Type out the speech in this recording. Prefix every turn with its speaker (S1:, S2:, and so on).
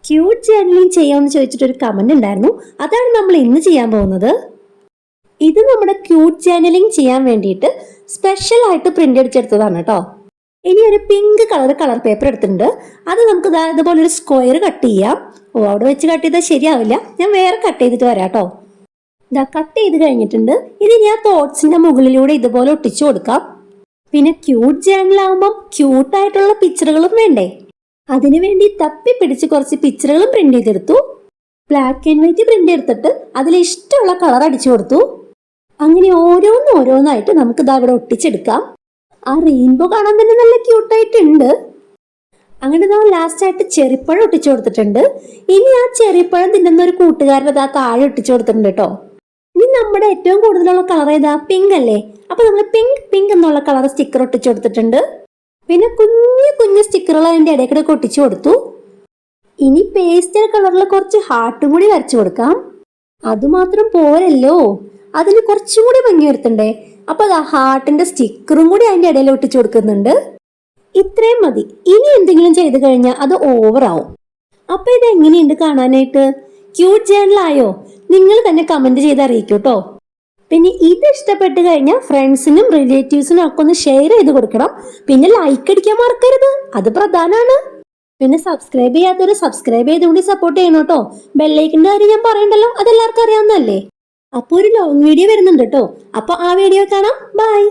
S1: Cute journaling ചെയ്യാമെന്ന് ചോദിച്ചിട്ടൊരു comment ഉണ്ടായിരുന്നു. അതാണ് നമ്മൾ ഇന്ന് ചെയ്യാൻ പോകുന്നത്. ഇത് നമ്മുടെ ക്യൂട്ട് ജേർണലിംഗ് ചെയ്യാൻ വേണ്ടിയിട്ട് സ്പെഷ്യൽ ആയിട്ട് പ്രിന്റ് അടിച്ചെടുത്തതാണ് കേട്ടോ. ഇനി ഒരു പിങ്ക് കളർ പേപ്പർ എടുത്തിട്ടുണ്ട്. അത് നമുക്ക് ഇതുപോലെ ഒരു സ്ക്വയർ കട്ട് ചെയ്യാം. അവിടെ വെച്ച് കട്ട് ചെയ്താൽ ശരിയാവില്ല, ഞാൻ വേറെ കട്ട് ചെയ്തിട്ട് വരാം കേട്ടോ. ഇതാ കട്ട് ചെയ്ത് കഴിഞ്ഞിട്ടുണ്ട്. ഇത് ഞാൻ തോട്ട്സിന്റെ മുകളിലൂടെ ഇതുപോലെ ഒട്ടിച്ചു കൊടുക്കാം. പിന്നെ ക്യൂട്ട് ജേർണൽ ആകുമ്പോൾ ക്യൂട്ടായിട്ടുള്ള പിക്ചറുകളും വേണ്ടേ, അതിനുവേണ്ടി തപ്പി പിടിച്ച് കുറച്ച് പിക്ചറുകളും പ്രിന്റ് ചെയ്തെടുത്തു. ബ്ലാക്ക് ആൻഡ് വൈറ്റ് പ്രിന്റ് എടുത്തിട്ട് അതിൽ ഇഷ്ടമുള്ള കളർ അടിച്ചു കൊടുത്തു. അങ്ങനെ ഓരോന്നായിട്ട് നമുക്ക് ഇതാ ഇവിടെ ഒട്ടിച്ചെടുക്കാം. ആ റെയിൻബോ കാണാൻ തന്നെ നല്ല ക്യൂട്ടായിട്ടുണ്ട്. അങ്ങനെ നാം ലാസ്റ്റ് ആയിട്ട് ചെറിപ്പഴം ഒട്ടിച്ചു കൊടുത്തിട്ടുണ്ട്. ഇനി ആ ചെറിപ്പഴം തിന്നുന്ന ഒരു കൂട്ടുകാരൻ അതാ താഴെ ഒട്ടിച്ചു കൊടുത്തിട്ടുണ്ട് കേട്ടോ. ഇനി നമ്മുടെ ഏറ്റവും കൂടുതലുള്ള കളർ ഏതാ? പിങ്ക് അല്ലേ? അപ്പൊ നമ്മൾ പിങ്ക് എന്നുള്ള കളർ സ്റ്റിക്കർ ഒട്ടിച്ചു കൊടുത്തിട്ടുണ്ട്. പിന്നെ കുഞ്ഞു സ്റ്റിക്കറുകൾ അതിന്റെ ഇടയ്ക്കിടെ ഒട്ടിച്ചു കൊടുത്തു. ഇനി പേസ്റ്റൽ കളറിൽ കുറച്ച് ഹാർട്ടും കൂടി വരച്ചു കൊടുക്കാം. അതുമാത്രം പോരല്ലോ, അതിന് കുറച്ചും കൂടി ഭംഗി വരുത്തണ്ടേ. അപ്പൊ അത് ഹാർട്ടിന്റെ സ്റ്റിക്കറും കൂടി അതിന്റെ ഇടയിൽ ഒട്ടിച്ചു കൊടുക്കുന്നുണ്ട്. ഇത്രയും മതി. ഇനി എന്തെങ്കിലും ചെയ്തു കഴിഞ്ഞാൽ അത് ഓവറാവും. അപ്പൊ ഇത് എങ്ങനെയുണ്ട് കാണാനായിട്ട്? ക്യൂട്ട് ജേർണൽ ആയോ? നിങ്ങൾ തന്നെ കമന്റ് ചെയ്ത് അറിയിക്കൂ കേട്ടോ. പിന്നെ ഇത് ഇഷ്ടപ്പെട്ട് കഴിഞ്ഞാൽ ഫ്രണ്ട്സിനും റിലേറ്റീവ്സിനും ഒക്കെ ഒന്ന് ഷെയർ ചെയ്ത് കൊടുക്കണം. പിന്നെ ലൈക്ക് അടിക്കാൻ മറക്കരുത്, അത് പ്രധാനമാണ്. പിന്നെ സബ്സ്ക്രൈബ് ചെയ്യാത്തവര് സബ്സ്ക്രൈബ് ചെയ്തുകൊണ്ട് സപ്പോർട്ട് ചെയ്യണം കേട്ടോ. ബെല്ലൈക്കന്റെ കാര്യം ഞാൻ പറയണ്ടല്ലോ, അതെല്ലാവർക്കും അറിയാവുന്നതല്ലേ. അപ്പൊ ഒരു ലോങ് വീഡിയോ വരുന്നുണ്ട് കേട്ടോ. അപ്പൊ ആ വീഡിയോ കാണാം. ബൈ.